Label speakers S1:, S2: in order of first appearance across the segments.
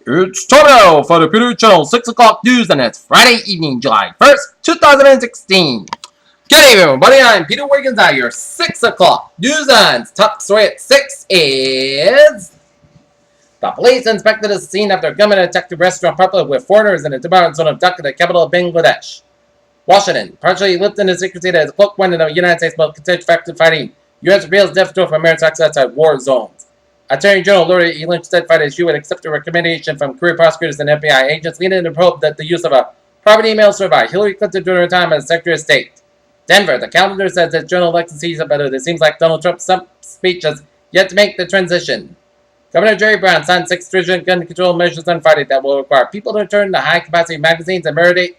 S1: It's Toto for the Peter Channel 6 o'clock news, and it's Friday evening, July 1st, 2016. Good evening, everybody. I'm Peter Wiggins at your 6 o'clock news, and top story at 6 is... The police inspected a scene after gunmen attacked a restaurant public with foreigners in the department zone of Dhaka, the capital of Bangladesh. Washington, partially lifting the secrecy that is cloaked when the United States will continue fighting U.S. reveals death toll for Americans outside war zones. Attorney General Lori Lynch said Friday she would accept a recommendation from career prosecutors and FBI agents leading to probe that the use of a private email served by Hillary Clinton during her time as Secretary of State. Denver, the calendar says that General Alexis sees it, but it seems like Donald Trump's speech has yet to make the transition. Governor Jerry Brown signed 6 stringent gun control measures on Friday that will require people to return to high-capacity magazines and mandate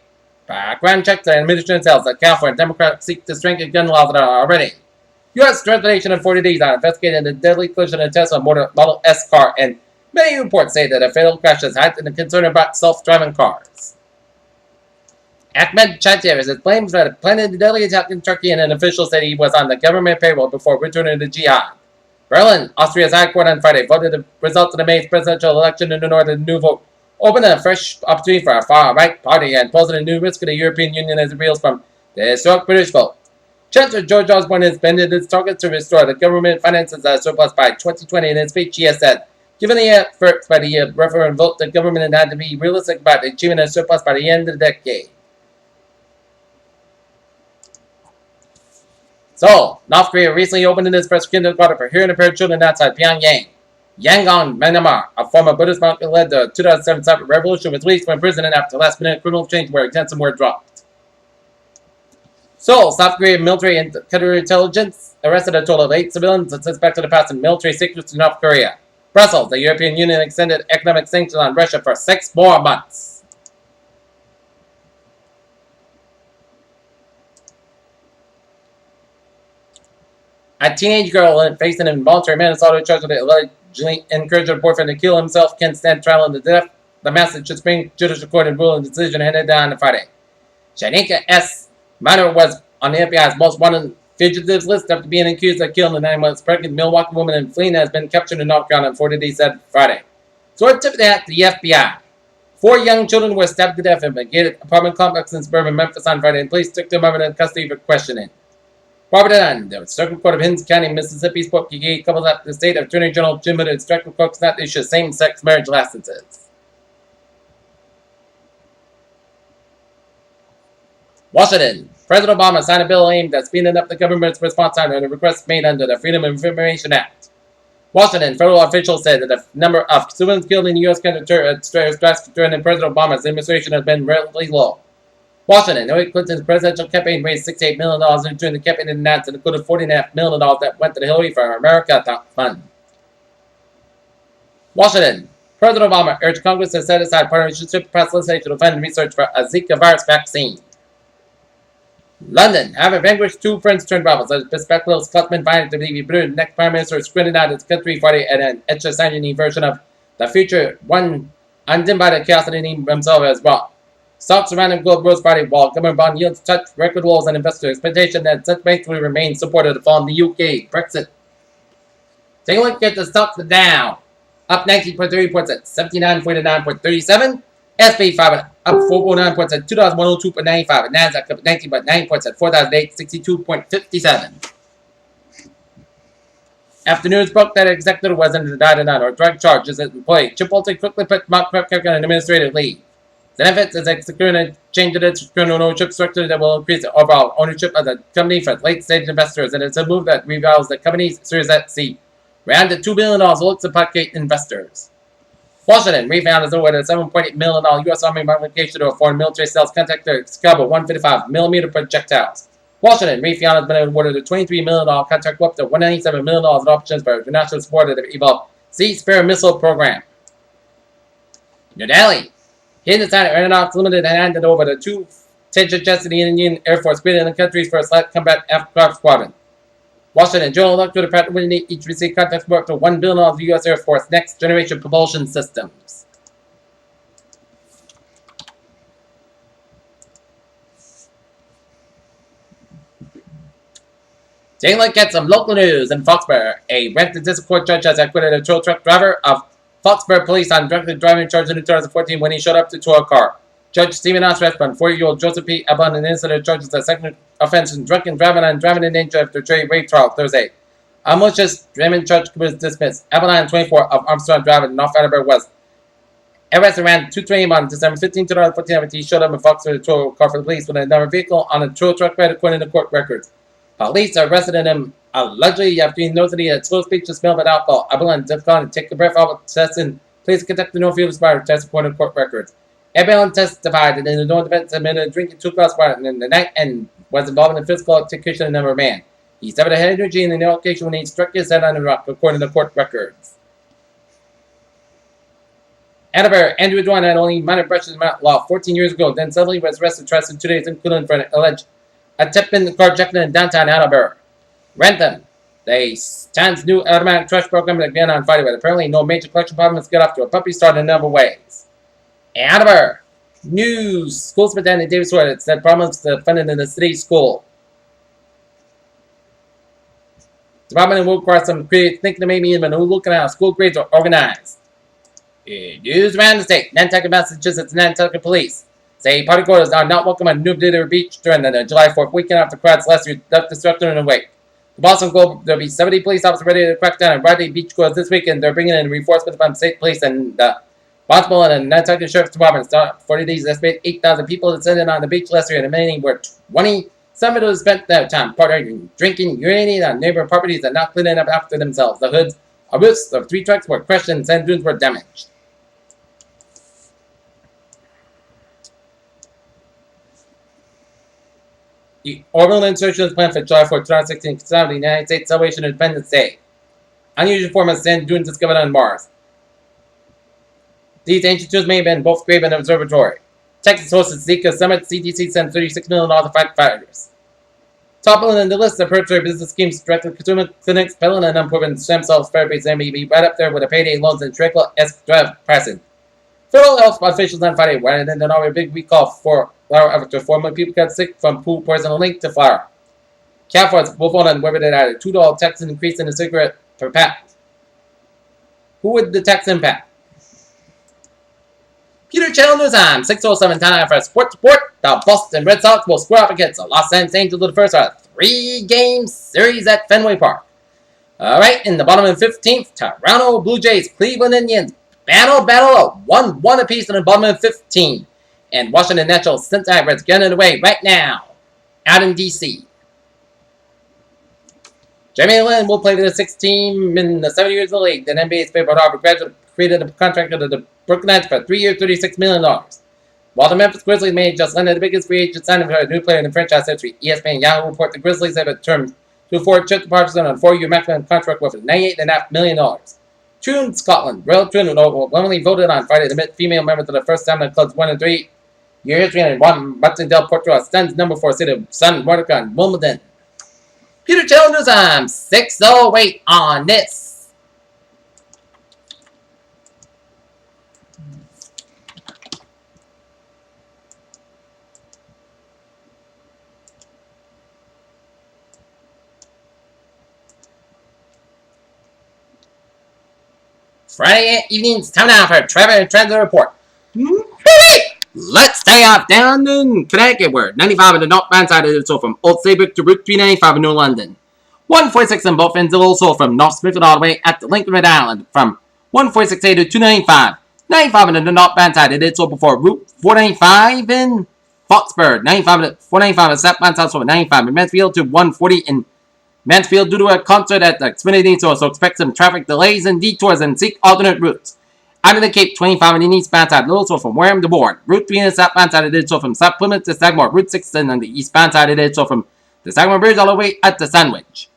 S1: background checks and administration cells that California Democrats seek to strengthen gun laws that are already. U.S. transportation in 40 days on investigating the deadly collision in Tesla Model S car, and many reports say that a fatal crash has heightened the concern about self-driving cars. Ahmed Chater has claims that planning the deadly attack in Turkey, and an official said he was on the government payroll before returning to jihad. Berlin, Austria's high court on Friday voted the results of the May presidential election in the north, and new vote opened a fresh opportunity for a far-right party and posed a new risk to the European Union as it reels from the historic British vote. Chancellor George Osborne has bended its target to restore the government finances surplus by 2020. In his speech, he has said, given the efforts by the referendum vote, the government had to be realistic about achieving a surplus by the end of the decade. So, North Korea recently opened its first kindergarten for hearing impaired children outside Pyongyang. Yangon, Myanmar, a former Buddhist monk who led the 2007 Cyber Revolution, was released from prison after last-minute criminal change where extensive were dropped. Seoul, South Korean military and counterintelligence arrested a total of 8 civilians and suspected of passing military secrets to North Korea. Brussels, the European Union extended economic sanctions on Russia for 6 more months. A teenage girl facing an involuntary manslaughter charge that allegedly encouraged her boyfriend to kill himself can stand trial in the death. The Massachusetts Supreme Judicial Court and ruling decision handed down on Friday. Shanika S. Minor was on the FBI's most wanted fugitives list after being accused of killing a 9 months pregnant Milwaukee woman in Fleeing has been captured in North Carolina on 40 days said Friday. So it tipped at the FBI. 4 young children were stabbed to death in a gated apartment complex in suburban Memphis on Friday, and police took them over into custody for questioning. Robert Dunn, the Circuit Court of Hinds County, Mississippi, spoke to gay couples after the state Attorney General Jim Hood instructed courts not to issue same-sex marriage licenses. Washington. President Obama signed a bill aimed at speeding up the government's response time to the requests made under the Freedom of Information Act. Washington. Federal officials said that the number of civilians killed in U.S. counter-terrorism during President Obama's administration has been relatively low. Washington. Hillary Clinton's presidential campaign raised $68 million during the campaign and announced, and included $40.5 million that went to the Hillary for America Fund. Washington. President Obama urged Congress to set aside partnership legislation to fund research for a Zika virus vaccine. London, having vanquished 2 French turned rivals, as bespectacled Scotsman vying to be the next Prime Minister screened out his country Friday at an extra-sanguinary version of the future one undimmed by the chaos that he himself has brought. Stocks around the globe rose Friday while government bond yields touched record lows and investor expectation that such banks will remain supported to fall in the UK Brexit. Take a look at the stocks Dow, up 19.3 points at 79.49.37. SP 5 up 4.9 points at 2,102.95, and NASDAQ up 19.9 points at 4,862.57. Afternoons broke that executive was under indicted on or drug charges as employee. Chipotle quickly put Mark Kirk on administrative leave. Zenefits is executing a change in its criminal ownership structure that will increase the overall ownership of the company for late-stage investors, and it's a move that revals the company's Series C. Round to $2 billion looks to placate investors. Washington, Refound has awarded a $7.8 million U.S. Army modification to a foreign military sales contract to Scalper 155mm projectiles. Washington, Refound has been awarded a $23 million contract worth up to $197 million in options for international support of the evolved Sea Spear missile program. New Delhi, Hindustan Aeronautics Limited handed over the 2 Tejas jets to the Indian Air Force, creating the country's first light combat aircraft squadron. Washington, General Electric and Pratt & Whitney each received contracts worth up to $1 billion of the U.S. Air Force next generation propulsion systems. Taking a look at some local news in Foxborough. A rented district court judge has acquitted a tow truck driver of Foxborough police on drunk driving charge in 2014 when he showed up to tow a car. Judge Stephen Osreth, 40-year-old Joseph P. Ebon, an incident charges a second offense in drunken driving and driving in danger after jury rape trial Thursday. A malicious driving charge was dismissed. Ebon, 24, of Armstrong Drive in North Attleboro was arrested around 2:20 on December 15, 2014 after he showed up in Foxborough to tow a car for the police with another vehicle on a tow truck bed according to court records. Police arrested him allegedly after he noted he had slow speech to smell of alcohol. Ebon just gone to take the breath out of testing. Police conducted no field expired test according to court records. Ebon testified that in the no defense admitted drinking 2 glass of water in the night and was involved in a physical altercation with another man. He suffered a head injury in the altercation when he struck his head on the rock, according to court records. Attleboro, Andrew Dwan had only minor brushes with law 14 years ago, then suddenly was arrested twice in 2 days in Cleveland for an alleged attempt in the carjacking in downtown Attleboro. Rentham, the town's new automatic trash program that began on Friday, but apparently no major collection problems get off to a puppy start in a number of ways. Attleboro, news. School superintendent David Swartz said problems to funding in the city school. Department will require some creative thinking to make me even looking at how school grades are organized. News around the state. Nantucket, Massachusetts, Nantucket police say partygoers are not welcome at New River Beach during the July 4th weekend after crowds last year left destruction in the wake. The Boston Globe, there'll be 70 police officers ready to crack down on Friday beachgoers this weekend. They're bringing in reinforcements from state police and Baltimore and the Nantucket Sheriff's Department. Start 40 days, estimated 8,000 people descended on the beach last year, and many were 20. Some of those spent their time partying, drinking, urinating on neighbor properties and not cleaning up after themselves. The hoods, a roofs of 3 trucks were crushed and sand dunes were damaged. The orbital insertion is planned for July 4, 2016, concerning the United States Celebration of Independence Day. Unusual form of sand dunes discovered on Mars. These ancient dunes may have been both grave and observatory. Texas hosted Zika Summit. CDC sent $36 million to fight fires. Toppling in the list of predatory business schemes, directed consumer clinics, peddling and unproven stem cell therapies, and may be right up there with the payday loans and trickle-esque drug pricing. Federal health officials on Friday warned that there are a big recall for flour after 4 million people got sick from food poisoning linked to flour. California's will vote on whether they had a $2 tax increase in the cigarette per pack. Who would the tax impact? Peter Channel News Time, 6:07 time for Sports Report. The Boston Red Sox will square up against the Los Angeles Angels in the first of a 3-game series at Fenway Park. Alright, in the bottom of the 15th, Toronto Blue Jays, Cleveland Indians battle of 1-1 apiece in the bottom of the 15th. And Washington Nationals, Cincinnati Reds getting it away right now out in D.C. Jeremy Lin will play for the 6th team in the 7 years of the league. The NBA's favorite Harvard graduate created a contract with the Brooklyn Nets for 3 years, $36 million. While the Memphis Grizzlies may just landed the biggest free agent signing for a new player in the franchise history, ESPN and Yahoo report the Grizzlies have a term to afford Chip Patterson on a 4-year maximum contract worth $98.5 million. Troon, Scotland. Royal Troon overwhelmingly voted on Friday to admit female members for the first time in the club's 1-3 year history and won Button Del Porto Sun's number 4 city of Sun Mordecai and Wimbledon. Peter Childers, I'm 6:08 on this. Friday evening's time now for Trevor Transit Report. Let's stay off down in Connecticut, where 95 on the northbound side is also from Old Saybrook to Route 395 in New London. 146 on both ends also from North Smithfield all the way at the Lincoln Red Island from 146A to 295. 95 on the northbound side it did so before Route 495 in Foxborough. 495 is southbound side from 95 in Mansfield to 140 in Mansfield due to a concert at the Xfinity store, so expect some traffic delays and detours and seek alternate routes. Out of the Cape, 25 on the eastbound side, also from Wareham to Bourne. Route 3 on the southbound side, it did so from South Plymouth to Sagamore. Route 6 on the eastbound side, it did so from the Sagamore Bridge all the way at the Sandwich.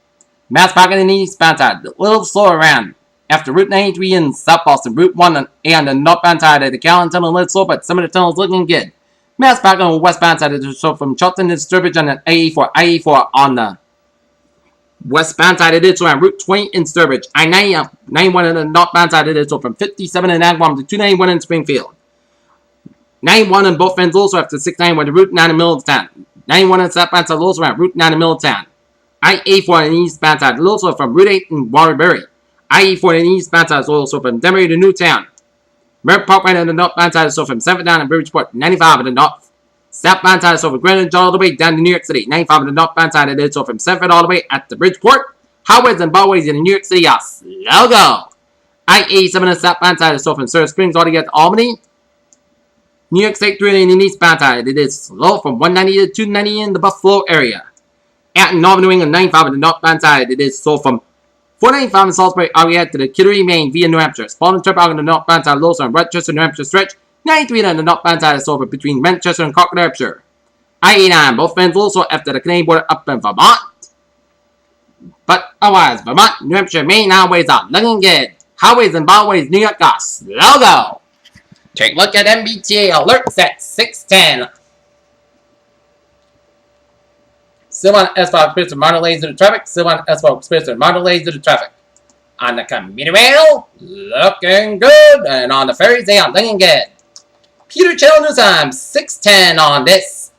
S1: Mass parking on the eastbound side, a little slower around. After Route 93 in South Boston, Route 1 on the northbound side of the Callan Tunnel lit slow, but some of the tunnels looking good. Mass parking on the westbound side, it did so from Charlton to Sturbridge on the I-84 on the westbound side it is so on Route 20 in Sturbridge. I-91 on the northbound side it is so from 57 in Agawam to 291 in Springfield. 91 on both ends also after 691 to Route 9 in Middletown. 91 on the southbound side also around Route 9 in Middletown. I-84 on the eastbound side also from Route 8 in Waterbury. IE4 in the eastbound side is also from Denver to Newtown. Merritt Parkway on the northbound side is also from 7th down in Bridgeport, 95 on the north. Southbound side is over Greenwich all the way down to New York City, 95 on the northbound side. It is so from 7th all the way at the Bridgeport. Highways and byways in New York City are slow go. I-87 on the southbound side is so from Silver Springs all the way to Albany. New York State 3 in the eastbound side. It is slow from 190 to 290 in the Buffalo area. Out in Northern New England, 95 on the northbound side. It is slow from 495 in Salisbury area to the Kittery, Maine via New Hampshire. Spalding Trip out on the northbound side, Lowson and Rochester, New Hampshire stretch. 93 on the northbound side is over between Manchester and Concord, New Hampshire. I-89, both ends also after the Canadian border up in Vermont. But otherwise, Vermont, New Hampshire, Maine highways are looking good. Highways and byways, New York are slow go. Take a look at MBTA alerts at 6:10. Still on S5 experience minor lanes due to traffic. Still on S5 experience minor lanes due to traffic. On the commuter rail, looking good. And on the ferries, they are looking good. Peter Channel News Time, 6:10 on this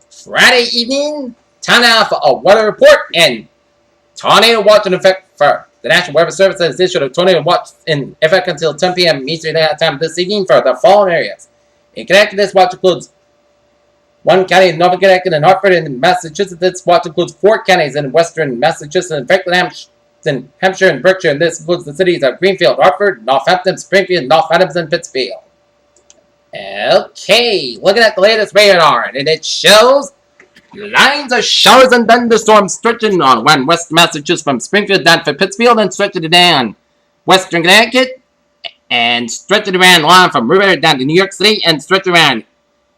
S1: Friday evening. Time now for a weather report and tornado watch in effect for the National Weather Service has issued a tornado watch in effect until 10 p.m. Eastern Daylight Time this evening for the following areas. In Connecticut, this watch includes one county in Northern Connecticut and Hartford. In Massachusetts, this watch includes 4 counties in Western Massachusetts and Franklin, Hampshire, and Berkshire. And this includes the cities of Greenfield, Hartford, Northampton, Springfield, North Adams, and Pittsfield. Okay, looking at the latest radar, and it shows lines of showers and thunderstorms stretching on one West Massachusetts from Springfield down to Pittsfield and stretching it down Western Connecticut and stretching around the line from River down to New York City and stretching around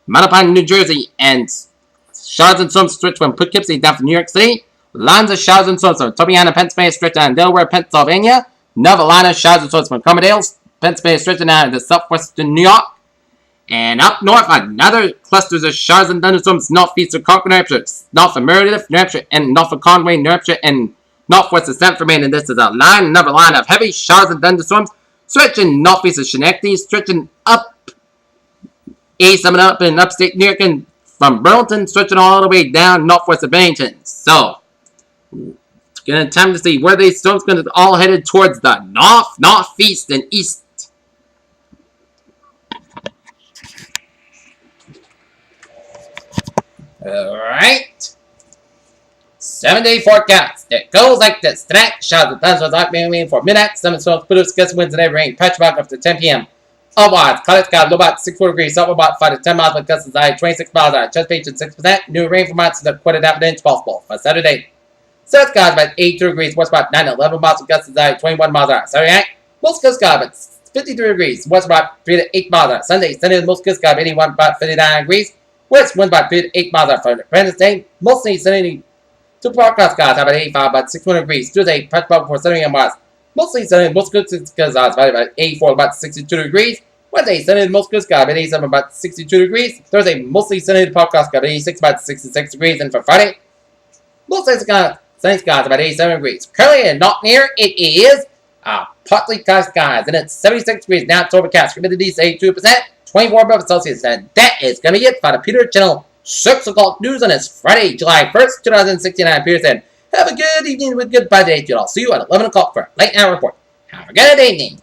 S1: Mattapan, New Jersey, and showers and storms stretch from Poughkeepsie down to New York City. Lines of showers and storms from Tobiana, Pennsylvania, stretching down Delaware, Pennsylvania. Another line of showers and storms from Commodales, Pennsylvania, stretching down into southwestern New York. And up north, another clusters of showers and thunderstorms northeast of Concord, New Hampshire, north of Meredith, New Hampshire, and north of Conway, New Hampshire, and northwest of Stamford, Maine. And this is another line of heavy showers and thunderstorms stretching northeast of Schenectady, stretching up A7 up in upstate New York, and from Burlington, stretching all the way down northwest of Bennington. So, it's going to time to see where these storms going to all headed towards the north, northeast, and east. Alright. 7-day forecast. It goes like this. Tonight, showers and thunderstorms are being for midnight. Some storms produce gusty winds and heavy rain. Patch back up to 10 p.m. Otherwise, cloudy sky, low about 64 degrees, up about 5 to 10 miles, but gusts high 26 miles an hour. Precipitation 6%. New rain from months to the quarter half an inch possible for Saturday. South skies about 82 degrees, west about 9 to 11 miles, with gusts high 21 miles an hour. Saturday night, most good sky about 53 degrees, west about 3 to 8 miles an hour. Sunday, most good sky 81 about 59 degrees. West winds by 3 to 8 miles an hour for Wednesday. Mostly sunny to forecast skies about 85 about 600 degrees. Tuesday, patch bug for 70 miles. Mostly sunny, most good skies about 84 about 62 degrees. Wednesday, sunny, most good skies about 87 about 62 degrees. Thursday, mostly sunny to forecast skies about 86 about 66 degrees. And for Friday, mostly sunny skies about 87 degrees. Currently and not near, it is partly cloudy skies, and it's 76 degrees now. It's overcast. Humidity is 82%. 24 above Celsius, and that is going to be it for the Peter Channel 6 o'clock news on this Friday, July 1st, 2016. I'm Peter saying, have a good evening with goodbye today to you all. See you at 11 o'clock for a late hour report. Have a good evening.